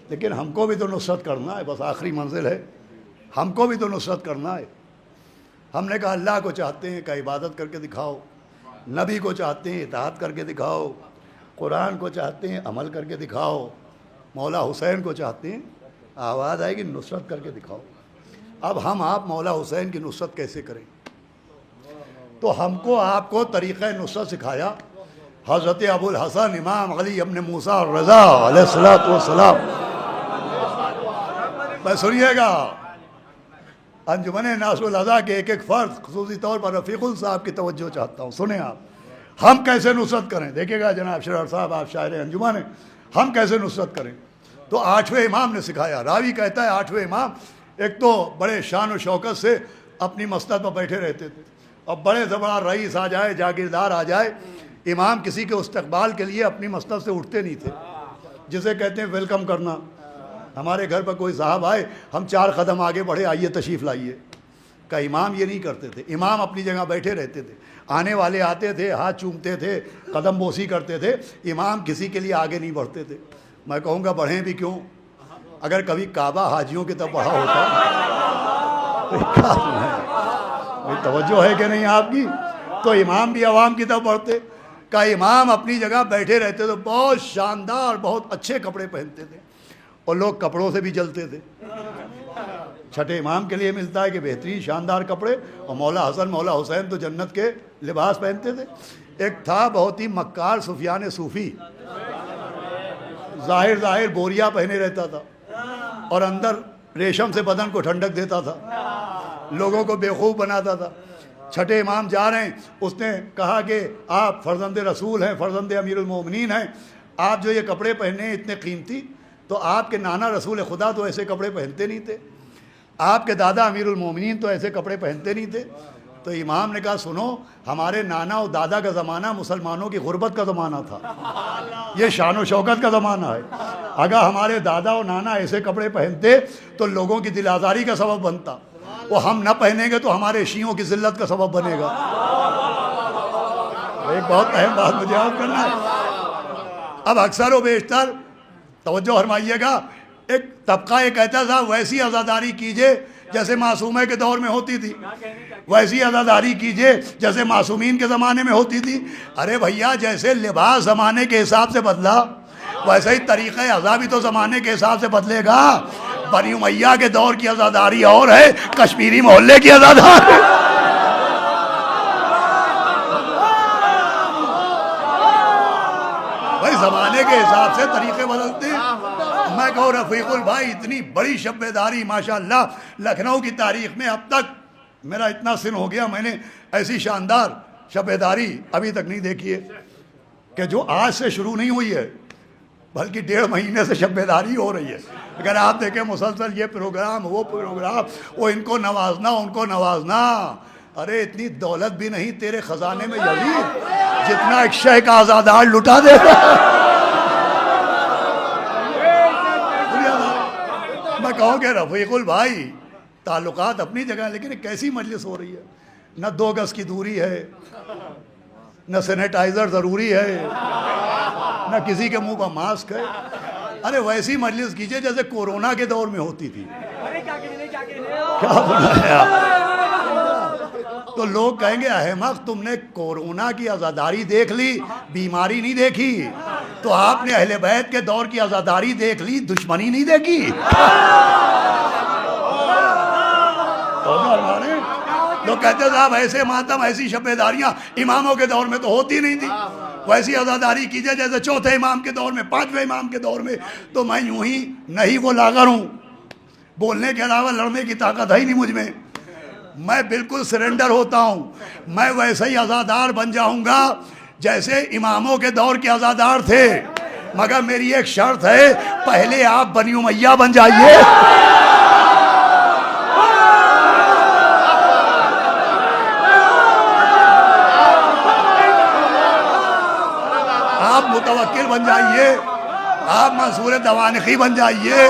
لیکن ہم کو بھی تو نصرت کرنا ہے، بس آخری منزل ہے، ہم کو بھی تو نصرت کرنا ہے۔ ہم نے کہا اللہ کو چاہتے ہیں کہ عبادت کر کے دکھاؤ، نبی کو چاہتے ہیں اطاعت کر کے دکھاؤ، قرآن کو چاہتے ہیں عمل کر کے دکھاؤ، مولا حسین کو چاہتے ہیں آواز آئے گی نصرت کر کے دکھاؤ۔ اب ہم آپ مولا حسین کی نصرت کیسے کریں؟ تو ہم کو آپ کو طریقہ نصرت سکھایا حضرت ابو الحسن امام علی ابن موسیٰ الرضا علیہ الصلوۃ والسلام۔ میں سنیے گا، انجمن ناصر الاضا کے ایک ایک فرد، خصوصی طور پر رفیق صاحب کی توجہ چاہتا ہوں، سنیں آپ ہم کیسے نصرت کریں۔ دیکھیے گا جناب شرار صاحب، آپ شاعر انجمن ہیں، ہم کیسے نصرت کریں۔ تو 8ویں امام نے سکھایا، راوی کہتا ہے 8ویں امام ایک تو بڑے شان و شوکت سے اپنی مسند پر بیٹھے رہتے تھے، اور بڑے سے بڑا رئیس آ جائے، جاگیردار آ جائے، امام کسی کے استقبال کے لیے اپنی مسند سے اٹھتے نہیں تھے، جسے کہتے ہیں ویلکم کرنا۔ ہمارے گھر پر کوئی صاحب آئے، ہم 4 قدم آگے بڑھے، آئیے تشریف لائیے، کہ امام یہ نہیں کرتے تھے، امام اپنی جگہ بیٹھے رہتے تھے، آنے والے آتے تھے، ہاتھ چومتے تھے، قدم بوسی کرتے تھے، امام کسی کے لیے آگے نہیں بڑھتے تھے۔ میں کہوں گا بڑھیں بھی کیوں، اگر کبھی کعبہ حاجیوں کی طرف بڑھا ہوتا تو کیا ہے، توجہ ہے کہ نہیں آپ کی، تو امام بھی عوام کی طرف بڑھتے۔ کہ امام اپنی جگہ بیٹھے رہتے تھے، بہت شاندار، بہت اچھے کپڑے پہنتے تھے، اور لوگ کپڑوں سے بھی جلتے تھے۔ چھٹے امام کے لیے ملتا ہے کہ بہترین شاندار کپڑے، اور مولا حسن مولا حسین تو جنت کے لباس پہنتے تھے۔ ایک تھا بہت ہی مکار سفیان صوفی، ظاہر بوریا پہنے رہتا تھا، اور اندر ریشم سے بدن کو ٹھنڈک دیتا تھا، لوگوں کو بیوقوف بناتا تھا۔ چھٹے امام جا رہے ہیں، اس نے کہا کہ آپ فرزند رسول ہیں، فرزند امیر المومنین ہیں، آپ جو یہ کپڑے پہنے ہیں اتنے قیمتی، تو آپ کے نانا رسول خدا تو ایسے کپڑے پہنتے نہیں تھے، آپ کے دادا امیر المومنین تو ایسے کپڑے پہنتے نہیں تھے۔ تو امام نے کہا سنو، ہمارے نانا اور دادا کا زمانہ مسلمانوں کی غربت کا زمانہ تھا، یہ شان و شوکت کا زمانہ ہے۔ اگر ہمارے دادا اور نانا ایسے کپڑے پہنتے تو لوگوں کی دل آزاری کا سبب بنتا، وہ ہم نہ پہنیں گے تو ہمارے شیعوں کی ذلت کا سبب بنے گا۔ ایک بہت اہم بات مجھے یاد کرنا ہے۔ اب اکثر و بیشتر توجہ فرمائیے گا، ایک طبقہ یہ کہتا تھا ویسی عزاداری کیجئے جیسے معصومہ کے دور میں ہوتی تھی، ویسی عزاداری کیجئے جیسے معصومین کے زمانے میں ہوتی تھی۔ ارے بھیا، جیسے لباس زمانے کے حساب سے بدلا، ویسے ہی طریقہ عزا بھی تو زمانے کے حساب سے بدلے گا۔ بنی امیہ کے دور کی عزاداری اور ہے، کشمیری محلے کی عزاداری۔ بھائی زمانے کے حساب سے طریقے بدلتے ہیں۔ میں کہوں رفیق البھائی، اتنی بڑی شب بیداری ماشاءاللہ لکھنؤ کی تاریخ میں اب تک، میرا اتنا سن ہو گیا، میں نے ایسی شاندار شب بیداری ابھی تک نہیں دیکھی ہے، کہ جو آج سے شروع نہیں ہوئی ہے بلکہ 1.5 مہینے سے شب بیداری ہو رہی ہے۔ اگر آپ دیکھیں مسلسل یہ پروگرام وہ پروگرام، وہ ان کو نوازنا ان کو نوازنا۔ ارے اتنی دولت بھی نہیں تیرے خزانے میں یزید، جتنا ایک شے کا آزادار لٹا دے۔ میں کہوں کہ رفیق البھائی تعلقات اپنی جگہ، لیکن ایک کیسی مجلس ہو رہی ہے، نہ 2 گز کی دوری ہے، نہ سینیٹائزر ضروری ہے، نہ کسی کے منہ پر ماسک ہے۔ ارے ویسی مجلس کیجئے جیسے کورونا کے دور میں ہوتی تھی۔ کیا بنایا؟ تو لوگ کہیں گے احمق، تم نے کورونا کی عزاداری دیکھ لی، بیماری نہیں دیکھی۔ تو آپ نے اہل بیت کے دور کی عزاداری دیکھ لی، دشمنی نہیں دیکھی۔ لوگ کہتے صاحب ایسے ماتم، ایسی شب بیداریاں اماموں کے دور میں تو ہوتی نہیں تھی، ویسی عزاداری کیجئے جیسے 4تھے امام کے دور میں، 5ویں امام کے دور میں۔ تو میں یوں ہی نہیں وہ لاغر ہوں، بولنے کے علاوہ لڑنے کی طاقت ہے ہی نہیں مجھ میں، میں بالکل سرنڈر ہوتا ہوں۔ میں ویسے ہی عزادار بن جاؤں گا جیسے اماموں کے دور کے عزادار تھے، مگر میری ایک شرط ہے، پہلے آپ بنی امیہ بن جائیے۔ آپ متوکل بن جائیے، آپ منصور دوانقی بن جائیے،